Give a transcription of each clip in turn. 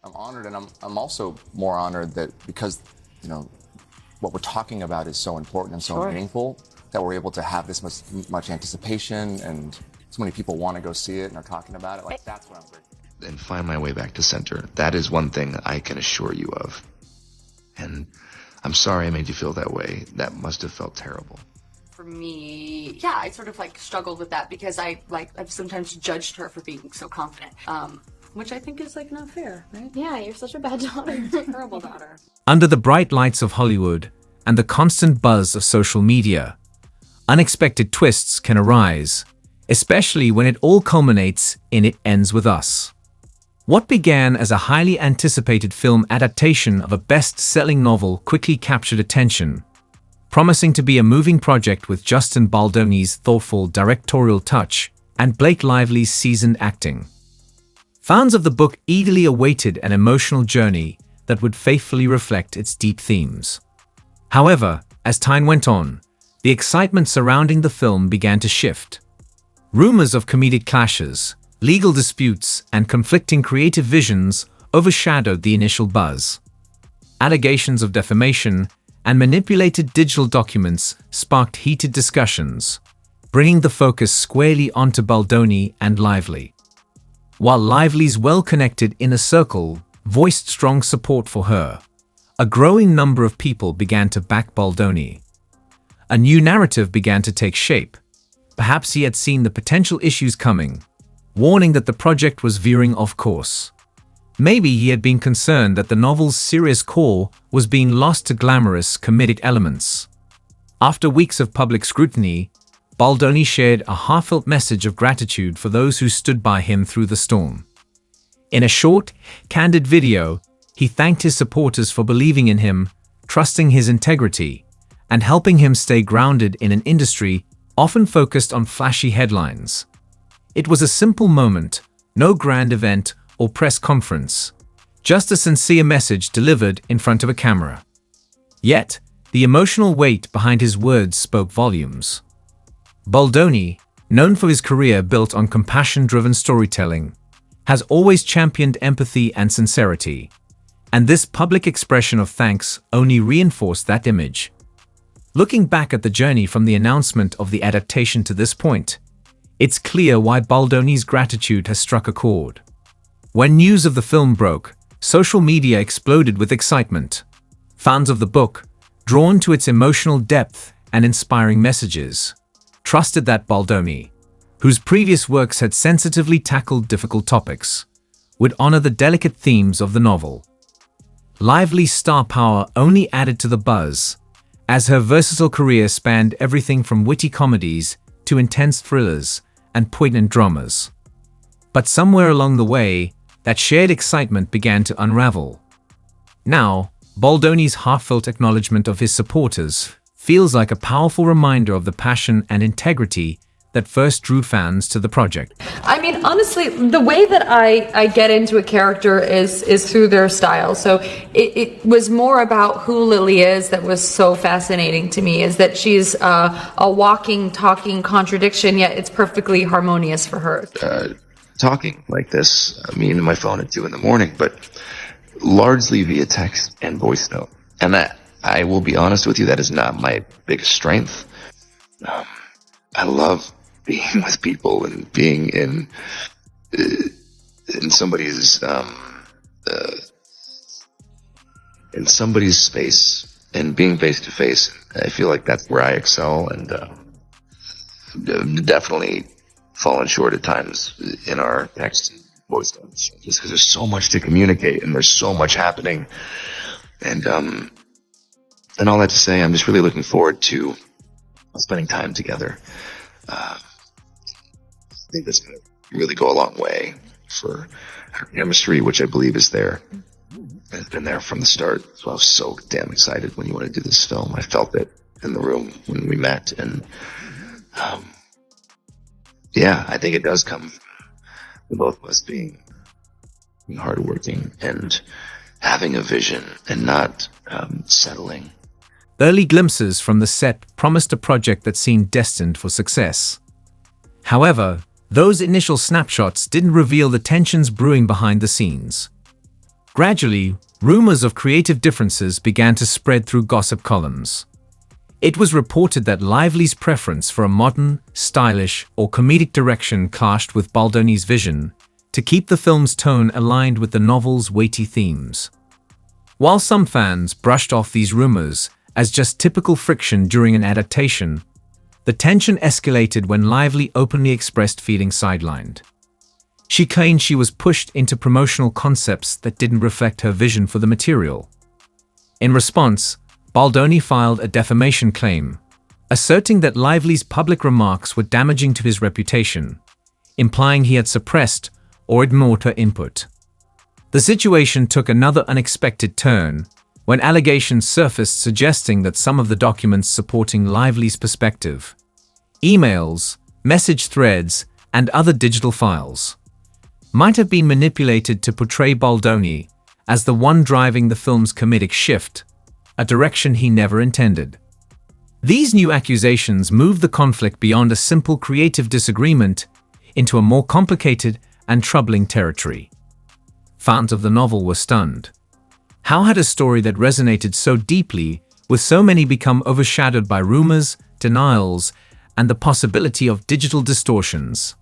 I'm honored, and I'm also more honored that because, you know, what we're talking about is so important and so meaningful that we're able to have this much anticipation and so many people want to go see it and are talking about it. Like, that's what I'm grateful for. And find my way back to center. That is one thing I can assure you of. And I'm sorry I made you feel that way. That must have felt terrible. For me, yeah, I sort of like struggled with that because I've sometimes judged her for being so confident, which I think is like not fair, right? Yeah, you're such a bad daughter. You're a terrible daughter. Under the bright lights of Hollywood and the constant buzz of social media, unexpected twists can arise, especially when it all culminates in It Ends With Us. What began as a highly anticipated film adaptation of a best-selling novel quickly captured attention, promising to be a moving project with Justin Baldoni's thoughtful directorial touch and Blake Lively's seasoned acting. Fans of the book eagerly awaited an emotional journey that would faithfully reflect its deep themes. However, as time went on, the excitement surrounding the film began to shift. Rumors of comedic clashes, legal disputes, and conflicting creative visions overshadowed the initial buzz. Allegations of defamation and manipulated digital documents sparked heated discussions, bringing the focus squarely onto Baldoni and Lively. While Lively's well-connected inner circle voiced strong support for her, a growing number of people began to back Baldoni. A new narrative began to take shape. Perhaps he had seen the potential issues coming, warning that the project was veering off course. Maybe he had been concerned that the novel's serious core was being lost to glamorous, comedic elements. After weeks of public scrutiny, Baldoni shared a heartfelt message of gratitude for those who stood by him through the storm. In a short, candid video, he thanked his supporters for believing in him, trusting his integrity, and helping him stay grounded in an industry often focused on flashy headlines. It was a simple moment, no grand event or press conference, just a sincere message delivered in front of a camera. Yet, the emotional weight behind his words spoke volumes. Baldoni, known for his career built on compassion-driven storytelling, has always championed empathy and sincerity, and this public expression of thanks only reinforced that image. Looking back at the journey from the announcement of the adaptation to this point, it's clear why Baldoni's gratitude has struck a chord. When news of the film broke, social media exploded with excitement. Fans of the book, drawn to its emotional depth and inspiring messages, trusted that Baldoni, whose previous works had sensitively tackled difficult topics, would honor the delicate themes of the novel. Lively's star power only added to the buzz, as her versatile career spanned everything from witty comedies to intense thrillers and poignant dramas. But somewhere along the way, that shared excitement began to unravel. Now, Baldoni's heartfelt acknowledgement of his supporters feels like a powerful reminder of the passion and integrity that first drew fans to the project. I mean, honestly, the way that I get into a character is through their style. So it was more about who Lily is that was so fascinating to me, is that she's a walking, talking contradiction, yet it's perfectly harmonious for her. Talking like this, me and my phone at 2 a.m, but largely via text and voice note. And that, I will be honest with you, that is not my biggest strength. I love being with people and being in somebody's space and being face to face. I feel like that's where I excel, and definitely fallen short at times in our text and voice notes, just because there's so much to communicate and there's so much happening. And all that to say, I'm just really looking forward to spending time together. I think that's going to really go a long way for our chemistry, which I believe is there. It's been there from the start. So I was so damn excited when you wanted to do this film. I felt it in the room when we met, and yeah, I think it does come from both of us being hardworking and having a vision and not settling. Early glimpses from the set promised a project that seemed destined for success. However, those initial snapshots didn't reveal the tensions brewing behind the scenes. Gradually, rumors of creative differences began to spread through gossip columns. It was reported that Lively's preference for a modern, stylish, or comedic direction clashed with Baldoni's vision to keep the film's tone aligned with the novel's weighty themes. While some fans brushed off these rumors as just typical friction during an adaptation, the tension escalated when Lively openly expressed feeling sidelined. She claimed she was pushed into promotional concepts that didn't reflect her vision for the material. In response, Baldoni filed a defamation claim, asserting that Lively's public remarks were damaging to his reputation, implying he had suppressed or ignored her input. The situation took another unexpected turn when allegations surfaced suggesting that some of the documents supporting Lively's perspective, emails, message threads, and other digital files, might have been manipulated to portray Baldoni as the one driving the film's comedic shift, a direction he never intended. These new accusations moved the conflict beyond a simple creative disagreement into a more complicated and troubling territory. Fans of the novel were stunned. How had a story that resonated so deeply with so many become overshadowed by rumors, denials, and the possibility of digital distortions?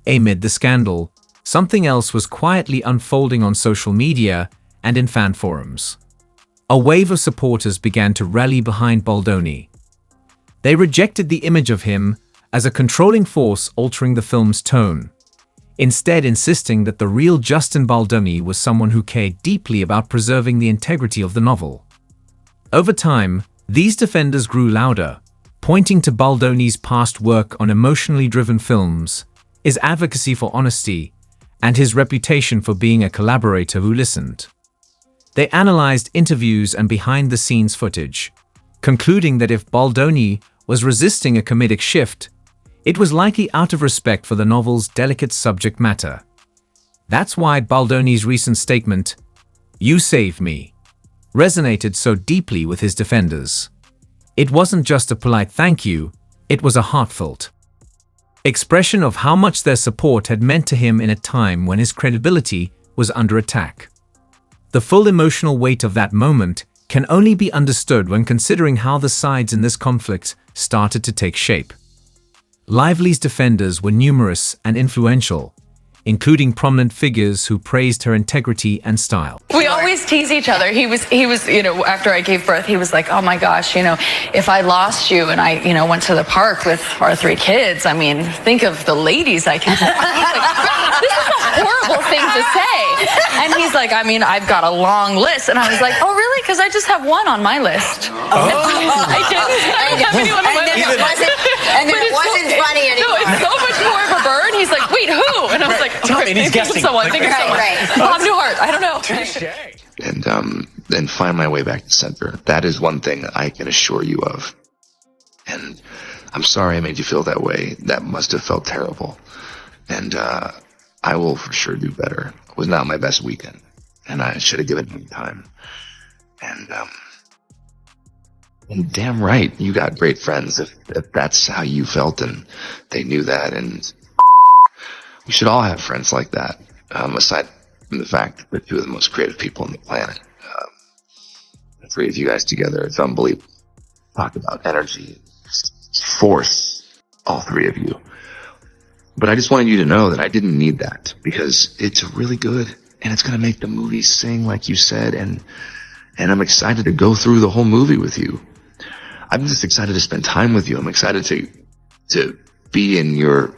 Amid the scandal, something else was quietly unfolding on social media and in fan forums. A wave of supporters began to rally behind Baldoni. They rejected the image of him as a controlling force altering the film's tone, instead insisting that the real Justin Baldoni was someone who cared deeply about preserving the integrity of the novel. Over time, these defenders grew louder, pointing to Baldoni's past work on emotionally driven films, his advocacy for honesty, and his reputation for being a collaborator who listened. They analyzed interviews and behind-the-scenes footage, concluding that if Baldoni was resisting a comedic shift, it was likely out of respect for the novel's delicate subject matter. That's why Baldoni's recent statement, "You saved me," resonated so deeply with his defenders. It wasn't just a polite thank you, it was a heartfelt expression of how much their support had meant to him in a time when his credibility was under attack. The full emotional weight of that moment can only be understood when considering how the sides in this conflict started to take shape. Lively's defenders were numerous and influential, including prominent figures who praised her integrity and style. We always tease each other. He was, after I gave birth, he was like, "Oh my gosh, if I lost you and I, went to the park with our 3 kids, I mean, think of the ladies I can." He's like, "This is a horrible thing to say." And he's like, "I mean, I've got a long list." And I was like, "Oh, really? Because I just have one on my list." I don't have anyone on my list. And then it wasn't funny anymore. No, it's so much more of a burn. He's like, "Wait, who?" And I was like, Tell me, he's guessing. Think of someone. Right. Bob Newhart. I don't know. And find my way back to center. That is one thing I can assure you of. And I'm sorry I made you feel that way. That must have felt terrible. And I will for sure do better. It was not my best weekend, and I should have given him time. And damn right, you got great friends if that's how you felt and they knew that. And we should all have friends like that, aside from the fact that they're 2 of the most creative people on the planet. The 3 of you guys together, it's unbelievable. Talk about energy, force, all 3 of you. But I just wanted you to know that I didn't need that, because it's really good, and it's going to make the movie sing, like you said, and I'm excited to go through the whole movie with you. I'm just excited to spend time with you. I'm excited to be in your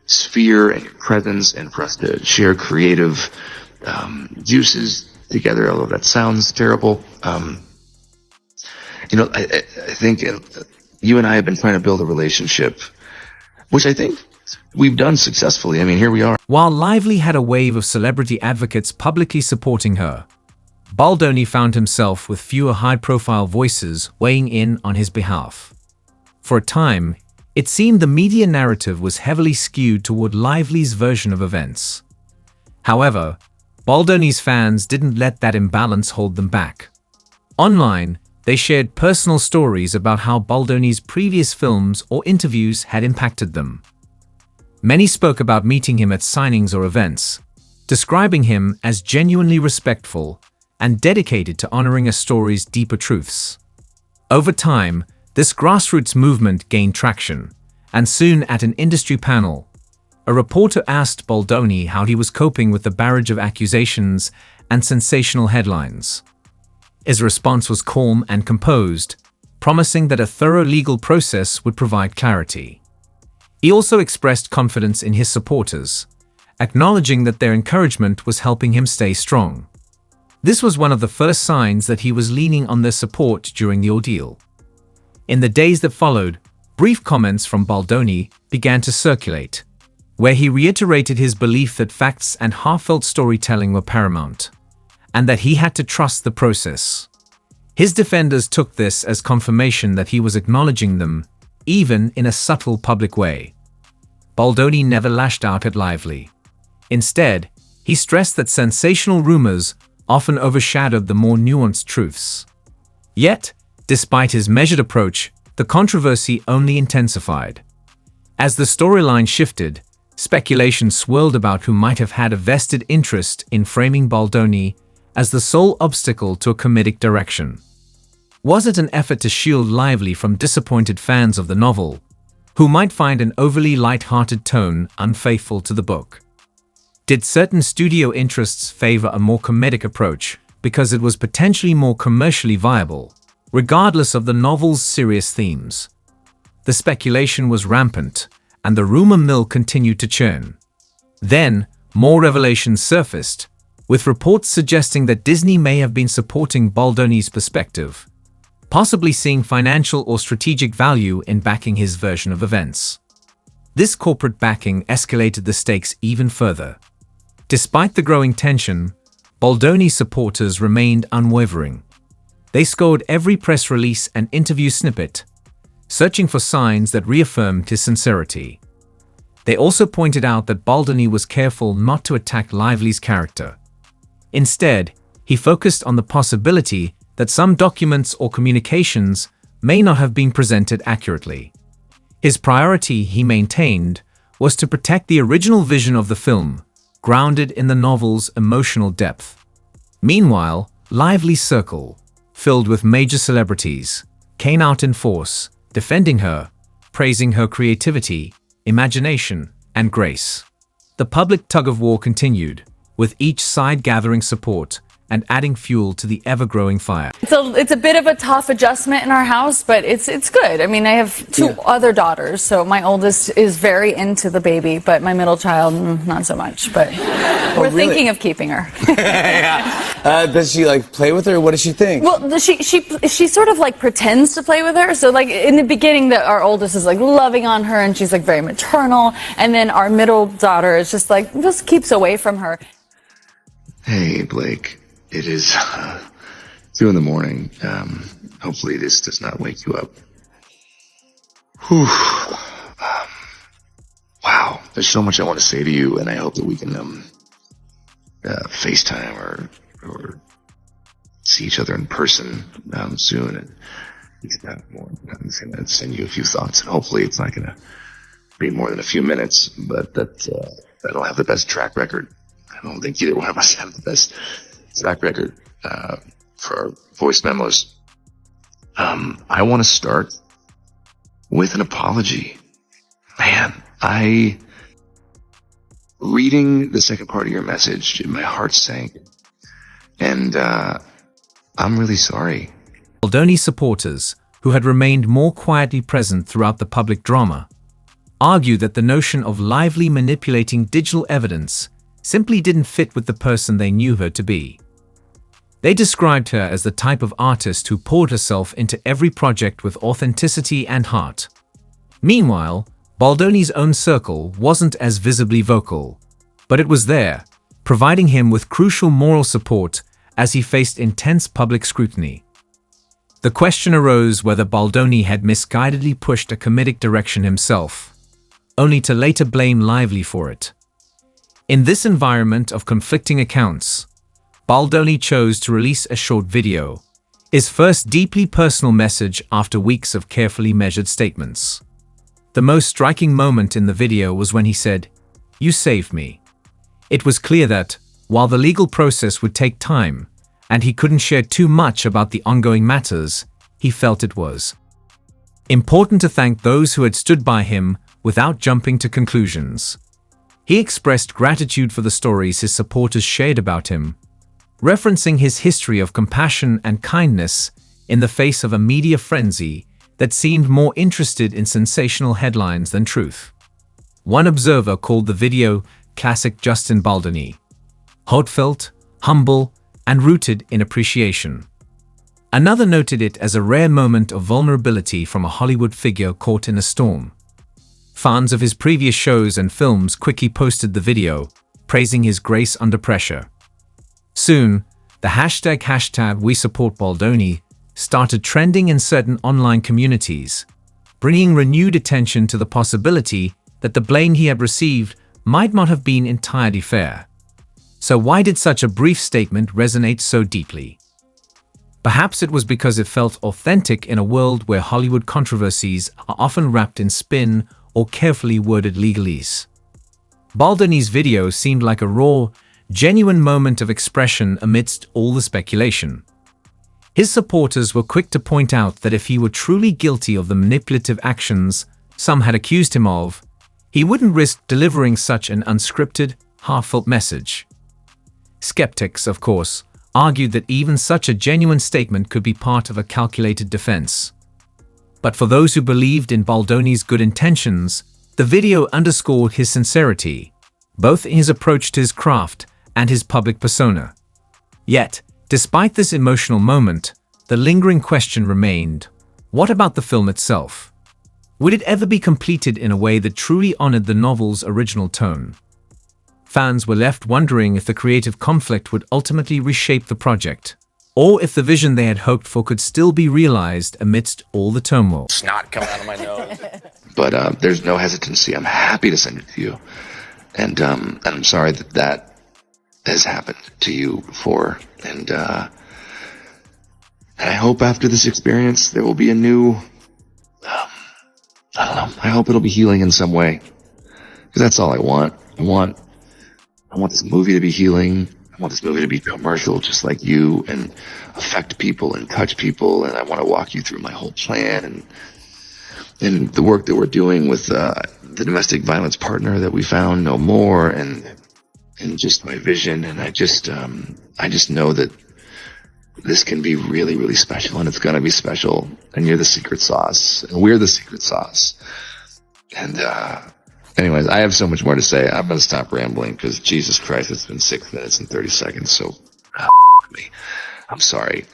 sphere and your presence, and for us to share creative juices together, although that sounds terrible. I think you and I have been trying to build a relationship, which I think we've done successfully. I mean, here we are. While Lively had a wave of celebrity advocates publicly supporting her, Baldoni found himself with fewer high-profile voices weighing in on his behalf. For a time, it seemed the media narrative was heavily skewed toward Lively's version of events. However, Baldoni's fans didn't let that imbalance hold them back. Online, they shared personal stories about how Baldoni's previous films or interviews had impacted them. Many spoke about meeting him at signings or events, describing him as genuinely respectful and dedicated to honoring a story's deeper truths. Over time, this grassroots movement gained traction, and soon at an industry panel, a reporter asked Baldoni how he was coping with the barrage of accusations and sensational headlines. His response was calm and composed, promising that a thorough legal process would provide clarity. He also expressed confidence in his supporters, acknowledging that their encouragement was helping him stay strong. This was one of the first signs that he was leaning on their support during the ordeal. In the days that followed, brief comments from Baldoni began to circulate, where he reiterated his belief that facts and heartfelt storytelling were paramount, and that he had to trust the process. His defenders took this as confirmation that he was acknowledging them, even in a subtle public way. Baldoni never lashed out at Lively. Instead, he stressed that sensational rumors often overshadowed the more nuanced truths. Yet, despite his measured approach, the controversy only intensified. As the storyline shifted, speculation swirled about who might have had a vested interest in framing Baldoni as the sole obstacle to a comedic direction. Was it an effort to shield Lively from disappointed fans of the novel, who might find an overly light-hearted tone unfaithful to the book? Did certain studio interests favor a more comedic approach because it was potentially more commercially viable, regardless of the novel's serious themes? The speculation was rampant, and the rumor mill continued to churn. Then, more revelations surfaced, with reports suggesting that Disney may have been supporting Baldoni's perspective, possibly seeing financial or strategic value in backing his version of events. This corporate backing escalated the stakes even further. Despite the growing tension, Baldoni's supporters remained unwavering. They scoured every press release and interview snippet, searching for signs that reaffirmed his sincerity. They also pointed out that Baldoni was careful not to attack Lively's character. Instead, he focused on the possibility that some documents or communications may not have been presented accurately. His priority, he maintained, was to protect the original vision of the film, grounded in the novel's emotional depth. Meanwhile, Lively's circle, filled with major celebrities, came out in force, defending her, praising her creativity, imagination, and grace. The public tug-of-war continued, with each side gathering support and adding fuel to the ever-growing fire. It's a bit of a tough adjustment in our house, but it's good. I mean, I have two other daughters, so my oldest is very into the baby, but my middle child, not so much. But we're thinking of keeping her. Does she like play with her? What does she think? Well, she sort of like pretends to play with her. So like in the beginning, our oldest is like loving on her, and she's like very maternal, and then our middle daughter is just like just keeps away from her. Hey, Blake. It is 2 in the morning. Hopefully this does not wake you up. Whew. Wow. There's so much I want to say to you, and I hope that we can FaceTime or see each other in person soon. And get that more. I'm just going to send you a few thoughts, and hopefully it's not going to be more than a few minutes, but I don't have the best track record. I don't think either one of us have the best track record for our voice memos. I want to start with an apology. Man, reading the second part of your message, my heart sank. And I'm really sorry. Baldoni supporters, who had remained more quietly present throughout the public drama, argued that the notion of Lively manipulating digital evidence simply didn't fit with the person they knew her to be. They described her as the type of artist who poured herself into every project with authenticity and heart. Meanwhile, Baldoni's own circle wasn't as visibly vocal, but it was there, providing him with crucial moral support as he faced intense public scrutiny. The question arose whether Baldoni had misguidedly pushed a comedic direction himself, only to later blame Lively for it. In this environment of conflicting accounts, Baldoni chose to release a short video, his first deeply personal message after weeks of carefully measured statements. The most striking moment in the video was when he said, "You saved me." It was clear that, while the legal process would take time, and he couldn't share too much about the ongoing matters, he felt it was important to thank those who had stood by him without jumping to conclusions. He expressed gratitude for the stories his supporters shared about him, referencing his history of compassion and kindness in the face of a media frenzy that seemed more interested in sensational headlines than truth. One observer called the video classic Justin Baldoni, heartfelt, humble, and rooted in appreciation. Another noted it as a rare moment of vulnerability from a Hollywood figure caught in a storm. Fans of his previous shows and films quickly posted the video, praising his grace under pressure. Soon, the hashtag #WeSupportBaldoni started trending in certain online communities, bringing renewed attention to the possibility that the blame he had received might not have been entirely fair. So why did such a brief statement resonate so deeply? Perhaps it was because it felt authentic in a world where Hollywood controversies are often wrapped in spin or carefully worded legalese. Baldoni's video seemed like a raw, genuine moment of expression amidst all the speculation. His supporters were quick to point out that if he were truly guilty of the manipulative actions some had accused him of, he wouldn't risk delivering such an unscripted, heartfelt message. Skeptics, of course, argued that even such a genuine statement could be part of a calculated defense. But for those who believed in Baldoni's good intentions, the video underscored his sincerity, both in his approach to his craft and his public persona. Yet, despite this emotional moment, the lingering question remained, what about the film itself? Would it ever be completed in a way that truly honored the novel's original tone? Fans were left wondering if the creative conflict would ultimately reshape the project, or if the vision they had hoped for could still be realized amidst all the turmoil. Snot coming out of my nose. But there's no hesitancy. I'm happy to send it to you. And I'm sorry that has happened to you before. And I hope after this experience there will be a new, I don't know, I hope it'll be healing in some way. Because that's all I want. I want this movie to be healing. I want this movie to be commercial just like you and affect people and touch people. And I want to walk you through my whole plan and the work that we're doing with the domestic violence partner that we found no more and just my vision. And I just know that this can be really, really special, and it's going to be special. And you're the secret sauce, and we're the secret sauce. And, anyways, I have so much more to say. I'm going to stop rambling because Jesus Christ, it's been 6 minutes and 30 seconds. So, me. I'm sorry.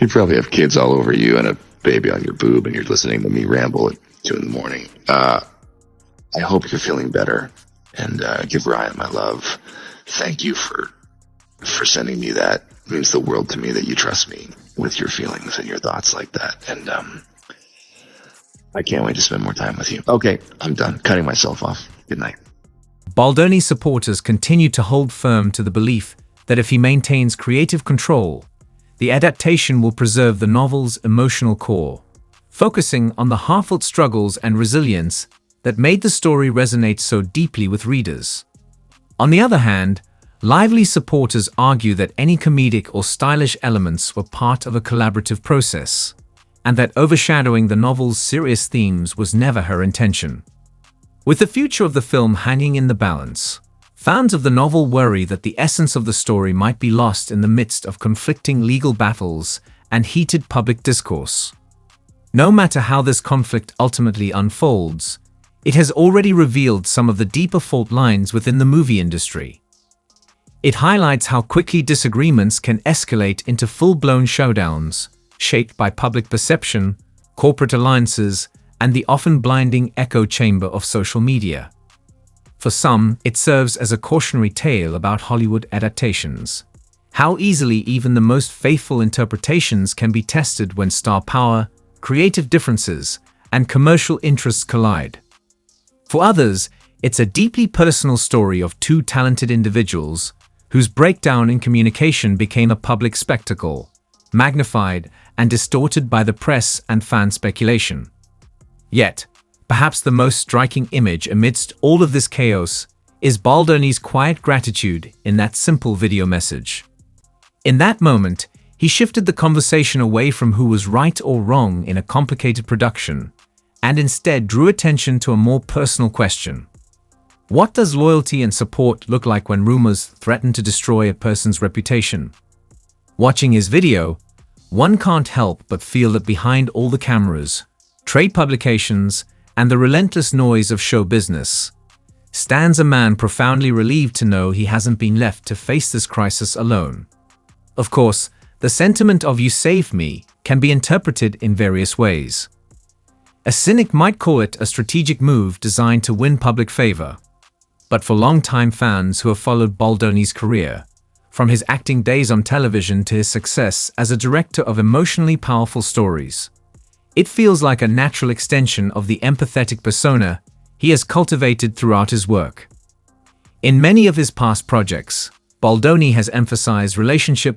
You probably have kids all over you and a baby on your boob, and you're listening to me ramble at 2 a.m. I hope you're feeling better, and give Ryan my love. Thank you for sending me that. It means the world to me that you trust me with your feelings and your thoughts like that. And I can't wait to spend more time with you. Okay, I'm done cutting myself off. Good night. Baldoni's supporters continue to hold firm to the belief that if he maintains creative control, the adaptation will preserve the novel's emotional core, focusing on the heartfelt struggles and resilience that made the story resonate so deeply with readers. On the other hand, lively supporters argue that any comedic or stylish elements were part of a collaborative process, and that overshadowing the novel's serious themes was never her intention. With the future of the film hanging in the balance, fans of the novel worry that the essence of the story might be lost in the midst of conflicting legal battles and heated public discourse. No matter how this conflict ultimately unfolds, it has already revealed some of the deeper fault lines within the movie industry. It highlights how quickly disagreements can escalate into full-blown showdowns, shaped by public perception, corporate alliances, and the often blinding echo chamber of social media. For some, it serves as a cautionary tale about Hollywood adaptations. How easily even the most faithful interpretations can be tested when star power, creative differences, and commercial interests collide. For others, it's a deeply personal story of two talented individuals whose breakdown in communication became a public spectacle, magnified and distorted by the press and fan speculation. Yet, perhaps the most striking image amidst all of this chaos is Baldoni's quiet gratitude in that simple video message. In that moment, he shifted the conversation away from who was right or wrong in a complicated production, and instead drew attention to a more personal question. What does loyalty and support look like when rumors threaten to destroy a person's reputation? Watching his video, one can't help but feel that behind all the cameras, trade publications, and the relentless noise of show business, stands a man profoundly relieved to know he hasn't been left to face this crisis alone. Of course, the sentiment of "you saved me" can be interpreted in various ways. A cynic might call it a strategic move designed to win public favor. But for longtime fans who have followed Baldoni's career, from his acting days on television to his success as a director of emotionally powerful stories, it feels like a natural extension of the empathetic persona he has cultivated throughout his work. In many of his past projects, Baldoni has emphasized relationships